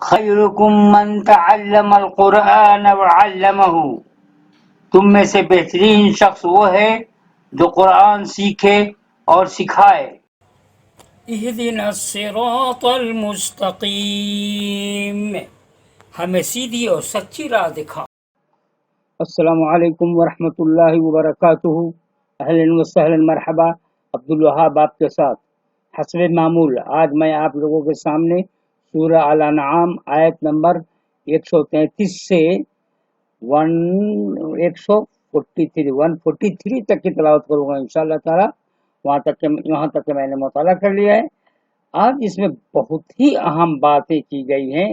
خیرکم من تعلم القرآن وعلمہ، تم میں سے بہترین شخص وہ ہے جو قرآن سیکھے اور سکھائے۔ اہدنا الصراط المستقیم، ہمیں سیدھی اور سچی راہ دکھا۔ السلام علیکم ورحمۃ اللہ وبرکاتہ۔ اہلا وسہلا مرحبا، عبدالوہاب آپ کے ساتھ۔ حسب معمول آج میں آپ لوگوں کے سامنے سورہ الانعام آیت نمبر 133 سے 143 تک کی تلاوت کروں گا انشاءاللہ تعالی۔ وہاں تک کہ میں نے مطالعہ کر لیا ہے۔ آج اس میں بہت ہی اہم باتیں کی گئی ہیں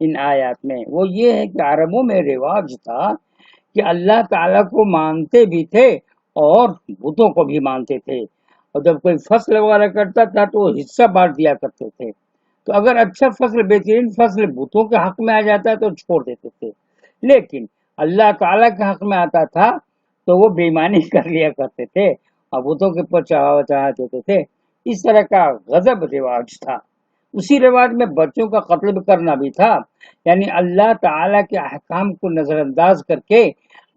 ان آیات میں۔ وہ یہ ہے کہ عربوں میں رواج تھا کہ اللہ تعالیٰ کو مانتے بھی تھے اور بتوں کو بھی مانتے تھے، اور جب کوئی فصل وغیرہ کرتا تھا تو وہ حصہ بانٹ دیا کرتے تھے۔ تو اگر اچھا فصل، بہترین فصل بتوں کے حق میں آ جاتا ہے تو چھوڑ دیتے تھے، لیکن اللہ تعالیٰ کے حق میں آتا تھا تو وہ بے ایمانی کر لیا کرتے تھے اور بتوں کے اوپر چڑھا دیتے تھے۔ اس طرح کا غضب رواج تھا۔ اسی رواج میں بچوں کا قتل کرنا بھی تھا، یعنی اللہ تعالیٰ کے احکام کو نظر انداز کر کے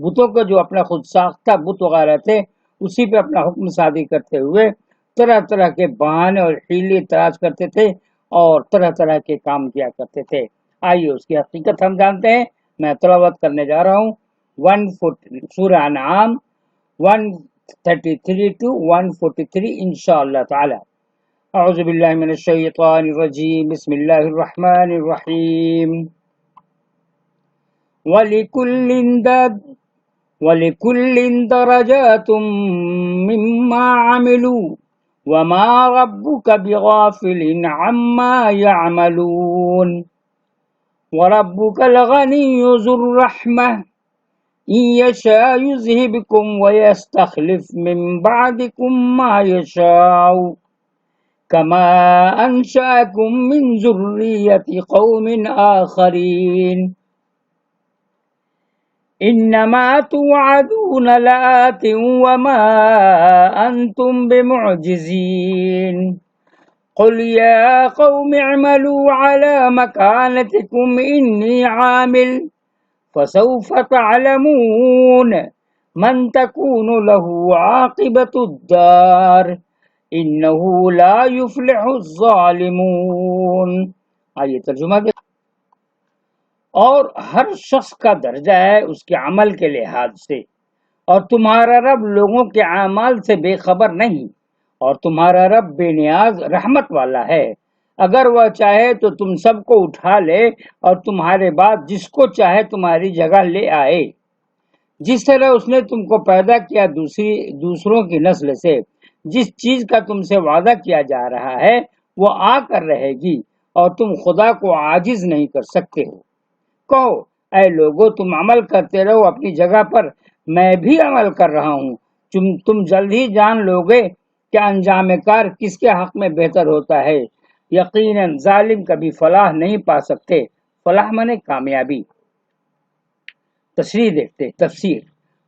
بتوں کا جو اپنا خود ساختہ بت وغیرہ تھے اسی پہ اپنا حکم صادر کرتے ہوئے طرح طرح کے بہانے اور حیلے تلاش کرتے تھے اور طرح طرح کے کام کیا کرتے تھے۔ آئیے اس کی حقیقت ہم جانتے ہیں۔ میں تلاوت کرنے جا رہا ہوں سورہ انعام 133 to 143 انشاءاللہ تعالی۔ اعوذ باللہ من الشیطان الرجیم، بسم اللہ الرحمن الرحیم۔ وَلِكُلٍّ دَرَجَاتٌ مِّمَّا عَمِلُوا وَمَا رَبُّكَ بِغَافِلٍ عَمَّا يَعْمَلُونَ وَرَبُّكَ الْغَنِيُّ ذُو الرَّحْمَةِ إِن يَشَاءْ يُذْهِبْكُمْ وَيَسْتَخْلِفْ مِن بَعْدِكُم مَّا يَشَاءُ كَمَا أَنشَأَكُم مِّن ذُرِّيَّةِ قَوْمٍ آخَرِينَ إِنَّمَا تُوعَدُونَ لَآتٍ وَمَا أَنتُم بِمُعْجِزِينَ قُلْ يَا قَوْمِ اعْمَلُوا عَلَى مَكَانَتِكُمْ إِنِّي عَامِلٌ فَسَوْفَ تَعْلَمُونَ مَن تَكُونُ لَهُ عَاقِبَةُ الدَّارِ إِنَّهُ لَا يُفْلِحُ الظَّالِمُونَ۔ آئیے ترجمہ دے۔ اور ہر شخص کا درجہ ہے اس کے عمل کے لحاظ سے، اور تمہارا رب لوگوں کے اعمال سے بے خبر نہیں، اور تمہارا رب بے نیاز رحمت والا ہے۔ اگر وہ چاہے تو تم سب کو اٹھا لے اور تمہارے بعد جس کو چاہے تمہاری جگہ لے آئے، جس طرح اس نے تم کو پیدا کیا دوسروں کی نسل سے۔ جس چیز کا تم سے وعدہ کیا جا رہا ہے وہ آ کر رہے گی، اور تم خدا کو عاجز نہیں کر سکتے ہو۔ کہو اے لوگو، تم عمل کرتے رہو اپنی جگہ پر، میں بھی عمل کر رہا ہوں۔ تم جلد ہی جان لوگے کہ انجام کار کس کے حق میں بہتر ہوتا ہے۔ یقیناً ظالم کبھی فلاح نہیں پا سکتے۔ فلاح مانے کامیابی۔ تفسیر۔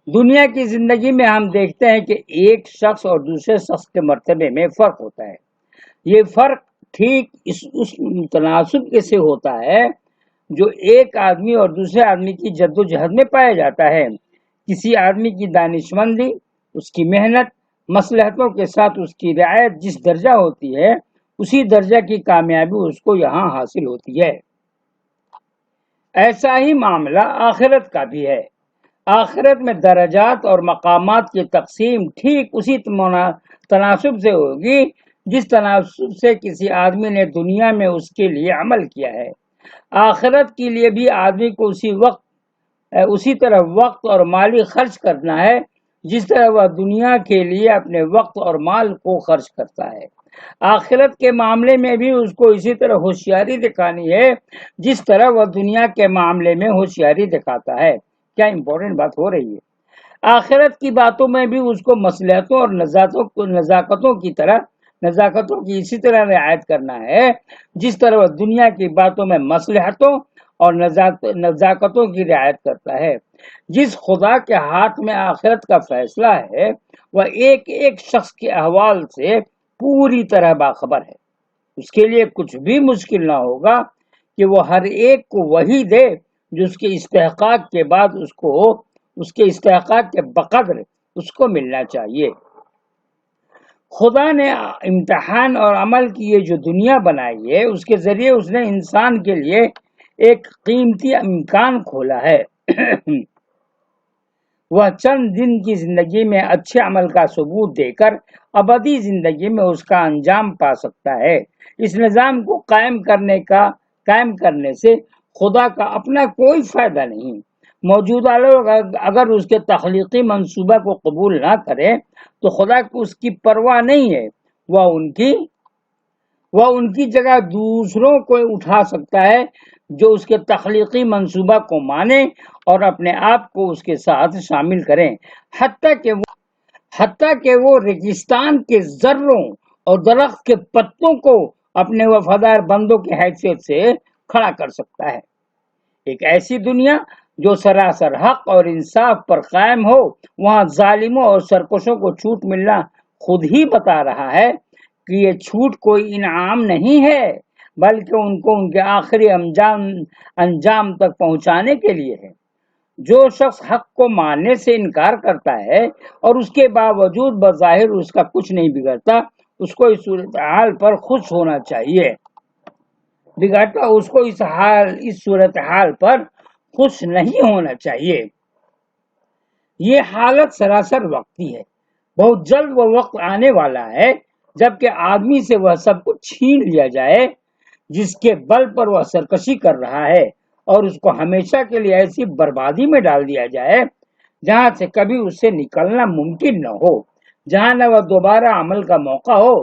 دنیا کی زندگی میں ہم دیکھتے ہیں کہ ایک شخص اور دوسرے شخص کے مرتبے میں فرق ہوتا ہے۔ یہ فرق ٹھیک اس تناسب سے ہوتا ہے جو ایک آدمی اور دوسرے آدمی کی جد و جہد میں پایا جاتا ہے۔ کسی آدمی کی دانشمندی، اس کی محنت، مصلحتوں کے ساتھ اس کی رعایت جس درجہ ہوتی ہے اسی درجہ کی کامیابی اس کو یہاں حاصل ہوتی ہے۔ ایسا ہی معاملہ آخرت کا بھی ہے۔ آخرت میں درجات اور مقامات کی تقسیم ٹھیک اسی تناسب سے ہوگی جس تناسب سے کسی آدمی نے دنیا میں اس کے لیے عمل کیا ہے۔ آخرت کے لیے بھی آدمی کو اسی طرح وقت اور مالی خرچ کرنا ہے جس طرح وہ دنیا کے لیے اپنے وقت اور مال کو خرچ کرتا ہے۔ آخرت کے معاملے میں بھی اس کو اسی طرح ہوشیاری دکھانی ہے جس طرح وہ دنیا کے معاملے میں ہوشیاری دکھاتا ہے۔ کیا امپورٹنٹ بات ہو رہی ہے۔ آخرت کی باتوں میں بھی اس کو مصلحتوں اور نزاکتوں کی اسی طرح رعایت کرنا ہے جس طرح وہ دنیا کی باتوں میں مصلحتوں اور نزاکتوں کی رعایت کرتا ہے۔ جس خدا کے ہاتھ میں آخرت کا فیصلہ ہے وہ ایک ایک شخص کے احوال سے پوری طرح باخبر ہے۔ اس کے لیے کچھ بھی مشکل نہ ہوگا کہ وہ ہر ایک کو وہی دے جو اس کے استحقاق کے بعد اس کے استحقاق کے بقدر اس کو ملنا چاہیے۔ خدا نے امتحان اور عمل کی یہ جو دنیا بنائی ہے، اس کے ذریعے اس نے انسان کے لیے ایک قیمتی امکان کھولا ہے۔ وہ چند دن کی زندگی میں اچھے عمل کا ثبوت دے کر ابدی زندگی میں اس کا انجام پا سکتا ہے۔ اس نظام کو قائم کرنے سے خدا کا اپنا کوئی فائدہ نہیں۔ موجودہ لوگ اگر اس کے تخلیقی منصوبہ کو قبول نہ کریں تو خدا کو اس کی پرواہ نہیں ہے، وہ ان کی جگہ دوسروں کو اٹھا سکتا ہے جو اس کے تخلیقی منصوبہ کو مانے اور اپنے آپ کو اس کے ساتھ شامل کریں، حتیٰ کہ وہ ریگستان کے ذروں اور درخت کے پتوں کو اپنے وفادار بندوں کی حیثیت سے کھڑا کر سکتا ہے۔ ایک ایسی دنیا جو سراسر حق اور انصاف پر قائم ہو، وہاں ظالموں اور سرکشوں کو چھوٹ ملنا خود ہی بتا رہا ہے کہ یہ چھوٹ کوئی انعام نہیں ہے، بلکہ ان کو ان کے آخری انجام تک پہنچانے کے لیے ہے۔ جو شخص حق کو ماننے سے انکار کرتا ہے اور اس کے باوجود بظاہر اس کا کچھ نہیں بگڑتا، اس کو اس صورتحال پر خوش ہونا چاہیے۔ اس صورتحال پر خوش نہیں ہونا چاہیے۔ یہ حالت سراسر وقتی ہے۔ بہت جلد وہ وقت آنے والا ہے جبکہ آدمی سے وہ سب کچھ چھین لیا جائے جس کے بل پر وہ سرکشی کر رہا ہے، اور اس کو ہمیشہ کے لیے ایسی بربادی میں ڈال دیا جائے جہاں سے کبھی اس سے نکلنا ممکن نہ ہو، جہاں نہ وہ دوبارہ عمل کا موقع ہو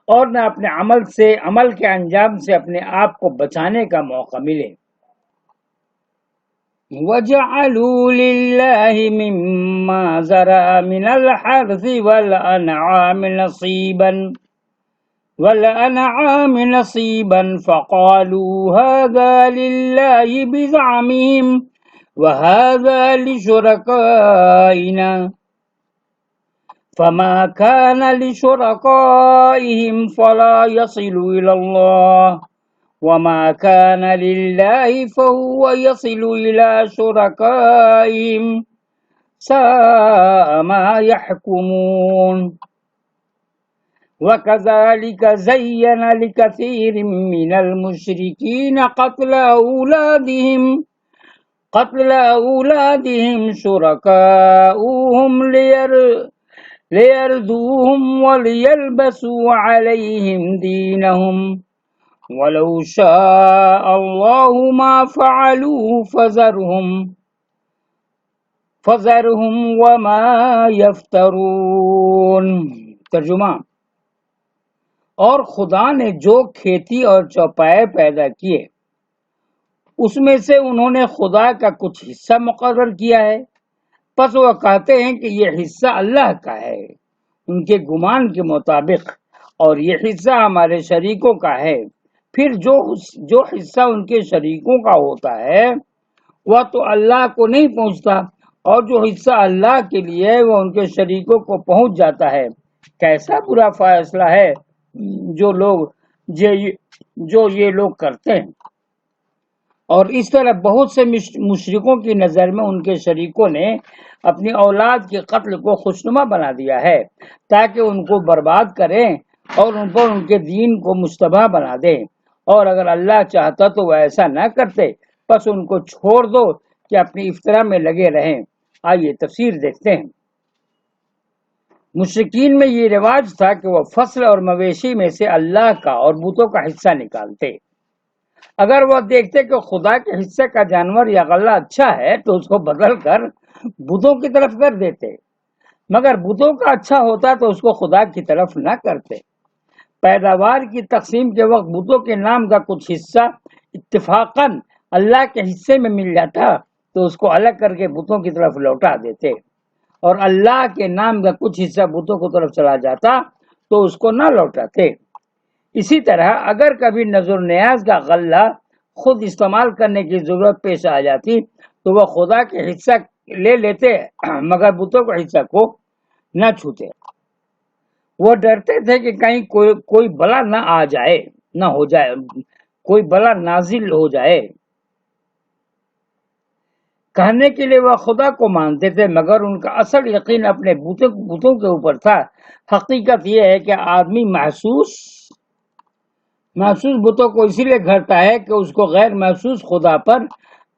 اور نہ اپنے عمل کے انجام سے اپنے آپ کو بچانے کا موقع ملے۔ وَجَعَلُوا لِلَّهِ مِمَّا زَرَعَ مِنَ الْحَرْثِ وَالْأَنْعَامِ نَصِيبًا فَقَالُوا هَذَا لِلَّهِ بِزَعْمِهِمْ وَهَذَا لِشُرَكَائِنَا فَمَا كَانَ لِشُرَكَائِهِمْ فَلَا يَصِلُ إِلَى اللَّهِ وَمَا كَانَ لِلَّهِ فَهُوَ يَصِلُ إِلَى شُرَكَائِهِمْ سَاءَ مَا يَحْكُمُونَ۔ وَكَذَلِكَ زَيَّنَ لِكَثِيرٍ مِّنَ الْمُشْرِكِينَ قَتْلَ أَوْلَادِهِمْ شُرَكَاؤُهُمْ لِيَرْدُوهُمْ وَلِيَلْبَسُوا عَلَيْهِمْ دِينَهُمْ وَلَوْ شَاءَ اللَّهُ مَا فَعَلُوهُ فَذَرْهُمْ وَمَا يَفْتَرُونَ۔ ترجمہ: اور خدا نے جو کھیتی اور چوپائے پیدا کیے اس میں سے انہوں نے خدا کا کچھ حصہ مقرر کیا ہے، پس وہ کہتے ہیں کہ یہ حصہ اللہ کا ہے ان کے گمان کے مطابق، اور یہ حصہ ہمارے شریکوں کا ہے۔ پھر جو حصہ ان کے شریکوں کا ہوتا ہے وہ تو اللہ کو نہیں پہنچتا، اور جو حصہ اللہ کے لیے ہے وہ ان کے شریکوں کو پہنچ جاتا ہے۔ کیسا برا فیصلہ ہے جو یہ لوگ کرتے ہیں۔ اور اس طرح بہت سے مشرکوں کی نظر میں ان کے شریکوں نے اپنی اولاد کے قتل کو خوشنما بنا دیا ہے تاکہ ان کو برباد کریں اور ان پر ان کے دین کو مشتبہ بنا دیں، اور اگر اللہ چاہتا تو وہ ایسا نہ کرتے، پس ان کو چھوڑ دو کہ اپنی افطرا میں لگے رہیں۔ آئیے تفسیر دیکھتے ہیں۔ مشرکین میں یہ رواج تھا کہ وہ فصل اور مویشی میں سے اللہ کا اور بتوں کا حصہ نکالتے۔ اگر وہ دیکھتے کہ خدا کے حصے کا جانور یا غلہ اچھا ہے تو اس کو بدل کر بتوں کی طرف کر دیتے، مگر بتوں کا اچھا ہوتا تو اس کو خدا کی طرف نہ کرتے۔ پیداوار کی تقسیم کے وقت بتوں کے نام کا کچھ حصہ اتفاقاً اللہ کے حصے میں مل جاتا تو اس کو الگ کر کے بتوں کی طرف لوٹا دیتے، اور اللہ کے نام کا کچھ حصہ بتوں کی طرف چلا جاتا تو اس کو نہ لوٹاتے۔ اسی طرح اگر کبھی نظر نیاز کا غلہ خود استعمال کرنے کی ضرورت پیش آ جاتی تو وہ خدا کے حصہ لے لیتے مگر بتوں کے حصہ کو نہ چھوتے۔ وہ ڈرتے تھے کہ کہیں کوئی بلا نہ ہو جائے کوئی بلا نازل ہو جائے۔ کہنے کے لیے وہ خدا کو مانتے تھے مگر ان کا اصل یقین اپنے بتوں کے اوپر تھا۔ حقیقت یہ ہے کہ آدمی محسوس بتوں کو اسی لیے گھڑتا ہے کہ اس کو غیر محسوس خدا پر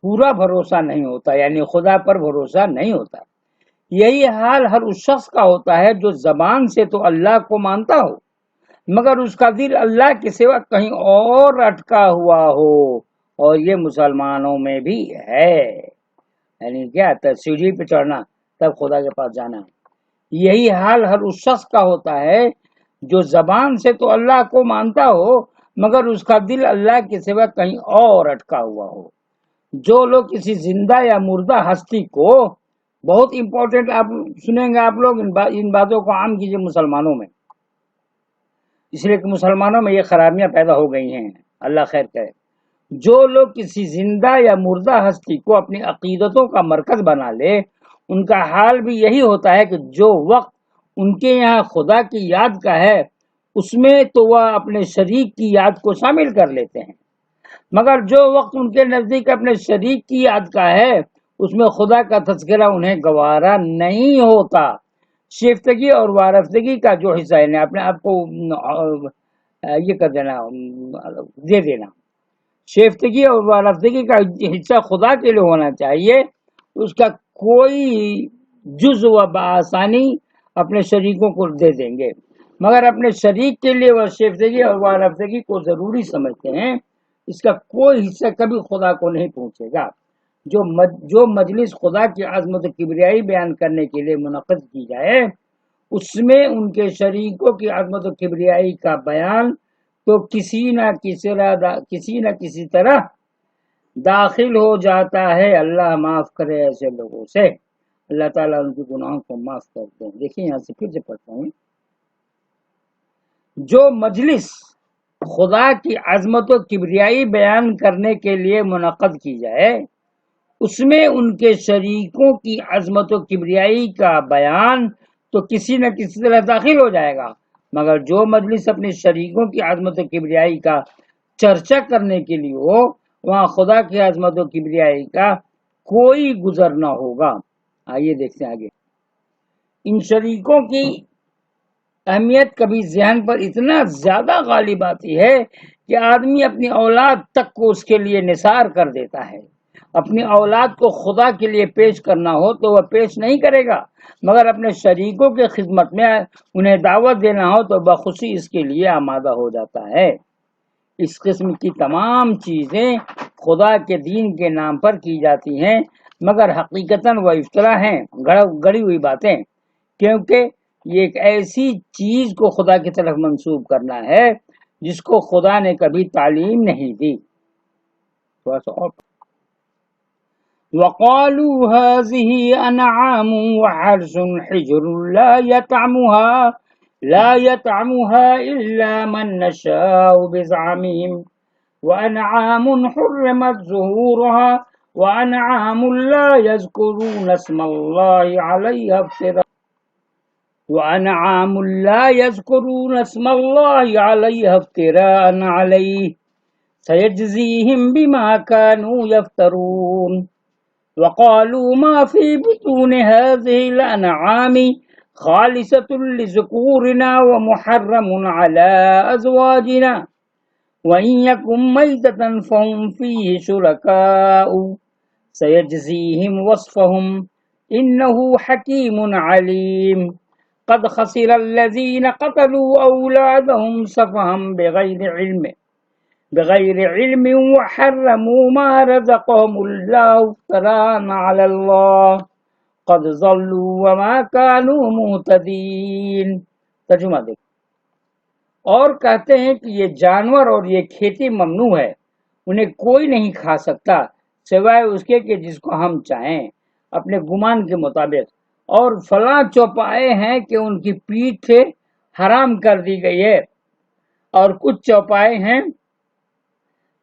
پورا بھروسہ نہیں ہوتا، یعنی خدا پر بھروسہ نہیں ہوتا۔ یہی حال ہر اس شخص کا ہوتا ہے جو زبان سے تو اللہ کو مانتا ہو مگر اس کا دل اللہ کے سوا کہیں اور اٹکا ہوا ہو، اور یہ مسلمانوں میں بھی ہے۔ یعنی کیا؟ سیڑھی پہ چڑھنا تب خدا کے پاس جانا۔ یہی حال ہر اس شخص کا ہوتا ہے جو زبان سے تو اللہ کو مانتا ہو مگر اس کا دل اللہ کے سوا کہیں اور اٹکا ہوا ہو۔ جو لوگ کسی زندہ یا مردہ ہستی کو، بہت امپورٹنٹ آپ سنیں گے، آپ لوگ ان باتوں کو عام کیجیے مسلمانوں میں، اس لیے کہ مسلمانوں میں یہ خرابیاں پیدا ہو گئی ہیں، اللہ خیر کرے۔ جو لوگ کسی زندہ یا مردہ ہستی کو اپنی عقیدتوں کا مرکز بنا لے، ان کا حال بھی یہی ہوتا ہے کہ جو وقت ان کے یہاں خدا کی یاد کا ہے اس میں تو وہ اپنے شریک کی یاد کو شامل کر لیتے ہیں، مگر جو وقت ان کے نزدیک اپنے شریک کی یاد کا ہے اس میں خدا کا تذکرہ انہیں گوارا نہیں ہوتا۔ شیفتگی اور وارفتگی کا جو حصہ ہے، اپنے آپ کو یہ کر دینا، دے دینا، شیفتگی اور وارفتگی کا حصہ خدا کے لیے ہونا چاہیے، اس کا کوئی جز و بآسانی اپنے شریکوں کو دے دیں گے، مگر اپنے شریک کے لیے وہ شیفتگی اور وارفتگی کو ضروری سمجھتے ہیں، اس کا کوئی حصہ کبھی خدا کو نہیں پہنچے گا۔ جو مجلس خدا کی عظمت و کبریائی بیان کرنے کے لیے منعقد کی جائے اس میں ان کے شریکوں کی عظمت و کبریائی کا بیان تو کسی نہ کسی طرح داخل ہو جاتا ہے۔ اللہ معاف کرے ایسے لوگوں سے، اللہ تعالیٰ ان کے گناہوں کو معاف کر دیں۔ دیکھیں یہاں سے پھر سے پڑھتا ہوں، جو مجلس خدا کی عظمت و کبریائی بیان کرنے کے لیے منعقد کی جائے اس میں ان کے شریکوں کی عظمت و کبریائی کا بیان تو کسی نہ کسی طرح داخل ہو جائے گا، مگر جو مجلس اپنے شریکوں کی عظمت و کبریائی کا چرچا کرنے کے لیے ہو وہاں خدا کی عظمت و کبریائی کا کوئی گزر نہ ہوگا۔ آئیے دیکھتے ہیں آگے۔ ان شریکوں کی اہمیت کبھی ذہن پر اتنا زیادہ غالب آتی ہے کہ آدمی اپنی اولاد تک کو اس کے لیے نثار کر دیتا ہے۔ اپنی اولاد کو خدا کے لیے پیش کرنا ہو تو وہ پیش نہیں کرے گا، مگر اپنے شریکوں کی خدمت میں انہیں دعوت دینا ہو تو بخوشی اس کے لیے آمادہ ہو جاتا ہے۔ اس قسم کی تمام چیزیں خدا کے دین کے نام پر کی جاتی ہیں مگر حقیقتاً وہ افطرا ہیں، گڑی ہوئی باتیں، کیونکہ یہ ایک ایسی چیز کو خدا کی طرف منسوب کرنا ہے جس کو خدا نے کبھی تعلیم نہیں دی۔ تھوڑا سا اور وَقَالُوا هَٰذِهِ أَنْعَامٌ وَحَرْثٌ حِجْرٌ لَا يَطْعَمُهَا إِلَّا مَن نَّشَاءُ بِزَعْمِهِمْ وَأَنْعَامٌ حُرِّمَتْ ظُهُورُهَا وَأَنْعَامٌ لَّا يَذْكُرُونَ اسْمَ اللَّهِ عَلَيْهَا افْتِرَاءً عَلَيْهِ سَيَجْزِيهِم بِمَا كَانُوا يَفْتَرُونَ۔ وَقَالُوا مَا فِي بُطُونِ هَٰذِهِ الْأَنْعَامِ خَالِصَةٌ لِّذُكُورِنَا وَمُحَرَّمٌ عَلَىٰ أَزْوَاجِنَا وَإِن يَكُن مَّيْتَةً فَهُمْ فِيهِ شُرَكَاءُ سَيَجْزِيهِمْ وَصْفَهُمْ إِنَّهُ حَكِيمٌ عَلِيمٌ۔ قَدْ خَسِرَ الَّذِينَ قَتَلُوا أَوْلَادَهُمْ سَفَهًا بغير علم وحرموا ما رزقهم الله افتراء على الله قد ضلوا وما كانوا مهتدين۔ ترجمہ دیکھ، اور کہتے ہیں کہ یہ جانور اور یہ کھیتی ممنوع ہے، انہیں کوئی نہیں کھا سکتا سوائے اس کے کہ جس کو ہم چاہیں اپنے گمان کے مطابق، اور فلاں چوپائے ہیں کہ ان کی پیٹھ حرام کر دی گئی ہے، اور کچھ چوپائے ہیں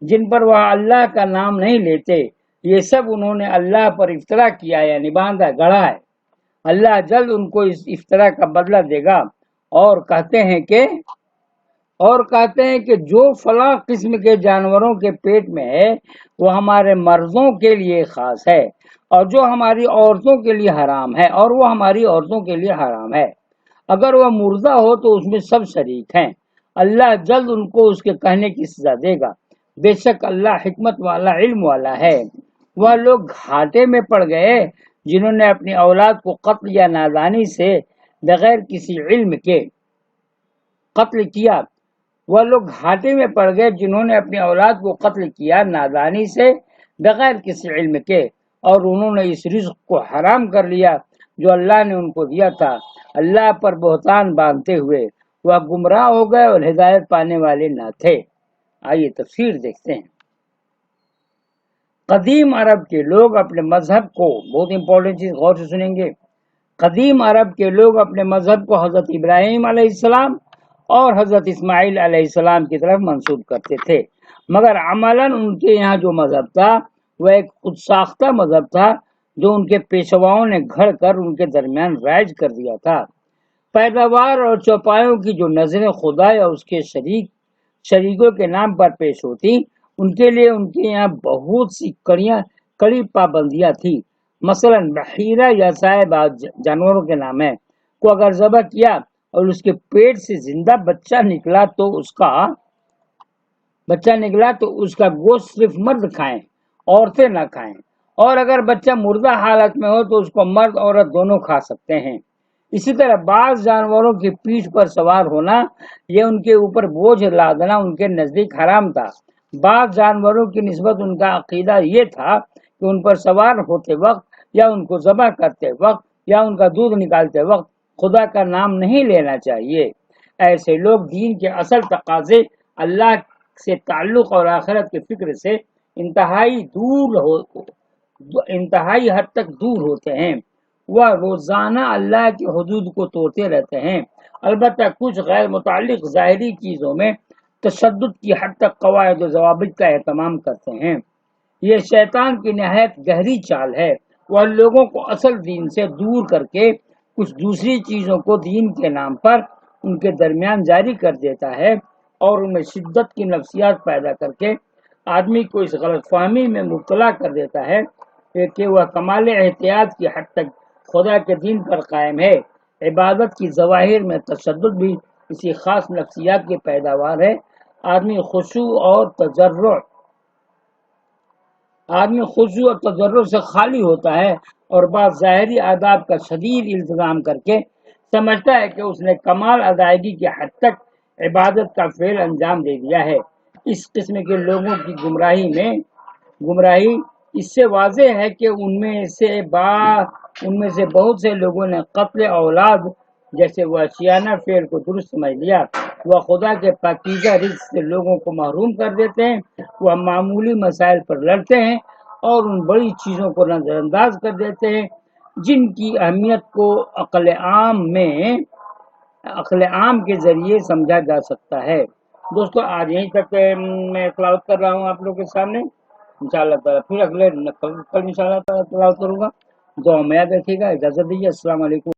جن پر وہ اللہ کا نام نہیں لیتے، یہ سب انہوں نے اللہ پر افطرا کیا ہے، یعنی باندھا گڑھا ہے۔ اللہ جلد ان کو اس افطرا کا بدلہ دے گا۔ اور کہتے ہیں کہ اور کہتے ہیں کہ جو فلاں قسم کے جانوروں کے پیٹ میں ہے وہ ہمارے مردوں کے لیے خاص ہے، اور جو ہماری عورتوں کے لیے حرام ہے، اور وہ ہماری عورتوں کے لیے حرام ہے۔ اگر وہ مردہ ہو تو اس میں سب شریک ہیں۔ اللہ جلد ان کو اس کے کہنے کی سزا دے گا، بے شک اللہ حکمت والا علم والا ہے۔ وہ لوگ گھاٹے میں پڑ گئے جنہوں نے اپنی اولاد کو قتل یا نادانی سے بغیر کسی علم کے قتل کیا۔ وہ لوگ گھاٹے میں پڑ گئے جنہوں نے اپنی اولاد کو قتل کیا نادانی سے بغیر کسی علم کے، اور انہوں نے اس رزق کو حرام کر لیا جو اللہ نے ان کو دیا تھا، اللہ پر بہتان باندھتے ہوئے۔ وہ گمراہ ہو گئے اور ہدایت پانے والے نہ تھے۔ آئیے تفسیر دیکھتے ہیں۔ قدیم عرب کے لوگ اپنے مذہب کو، بہت امپورٹنٹ چیز غور سے سنیں گے، قدیم عرب کے لوگ اپنے مذہب کو حضرت ابراہیم علیہ السلام اور حضرت اسماعیل علیہ السلام کی طرف منسوب کرتے تھے، مگر عملاً ان کے یہاں جو مذہب تھا وہ ایک خود ساختہ مذہب تھا جو ان کے پیشواؤں نے گھڑ کر ان کے درمیان رائج کر دیا تھا۔ پیداوار اور چوپایوں کی جو نظریں خدا یا اس کے شریکوں کے نام پر پیش ہوتی، ان کے لیے ان کے یہاں بہت سی کڑی پابندیاں تھی۔ مثلا بحیرہ یا صاحب جانوروں کے نام ہے کو اگر ذبح کیا اور اس کے پیٹ سے زندہ بچہ نکلا تو اس کا گوشت صرف مرد کھائیں، عورتیں نہ کھائیں، اور اگر بچہ مردہ حالت میں ہو تو اس کو مرد عورت دونوں کھا سکتے ہیں۔ اسی طرح بعض جانوروں کی پیٹھ پر سوار ہونا یا ان کے اوپر بوجھ لادنا ان کے نزدیک حرام تھا۔ بعض جانوروں کی نسبت ان کا عقیدہ یہ تھا کہ ان پر سوار ہوتے وقت یا ان کو ذبح کرتے وقت یا ان کا دودھ نکالتے وقت خدا کا نام نہیں لینا چاہیے۔ ایسے لوگ دین کے اصل تقاضے، اللہ سے تعلق اور آخرت کے فکر سے انتہائی حد تک دور ہوتے ہیں۔ وہ روزانہ اللہ کی حدود کو توڑتے رہتے ہیں، البتہ کچھ غیر متعلق ظاہری چیزوں میں تشدد کی حد تک قواعد و ضوابط کا اہتمام کرتے ہیں۔ یہ شیطان کی نہایت گہری چال ہے۔ وہ لوگوں کو اصل دین سے دور کر کے کچھ دوسری چیزوں کو دین کے نام پر ان کے درمیان جاری کر دیتا ہے، اور ان میں شدت کی نفسیات پیدا کر کے آدمی کو اس غلط فہمی میں مبتلا کر دیتا ہے کہ وہ کمال احتیاط کی حد تک خدا کے دین پر قائم ہے۔ عبادت کی ظواہر میں تشدد بھی اسی خاص نفسیات کی پیداوار ہے۔ آدمی خشوع اور تضرع سے خالی ہوتا ہے اور بعض ظاہری آداب کا شدید التزام کر کے سمجھتا ہے کہ اس نے کمال ادائیگی کی حد تک عبادت کا فعل انجام دے دیا ہے۔ اس قسم کے لوگوں کی گمراہی اس سے واضح ہے کہ ان میں سے بہت سے لوگوں نے قتل اولاد جیسے وحشیانہ فعل کو درست سمجھ لیا۔ وہ خدا کے پاکیزہ رزق سے لوگوں کو محروم کر دیتے ہیں، وہ معمولی مسائل پر لڑتے ہیں اور ان بڑی چیزوں کو نظر انداز کر دیتے ہیں جن کی اہمیت کو عقل عام کے ذریعے سمجھا جا سکتا ہے۔ دوستو آج یہیں تک میں تلاوت کر رہا ہوں آپ لوگوں کے سامنے، انشاءاللہ تعالیٰ پھر کل انشاءاللہ تعالیٰ تلاوت کروں گا۔ دعا میں یاد رکھیے گا، اجازت دیجیے، السلام علیکم۔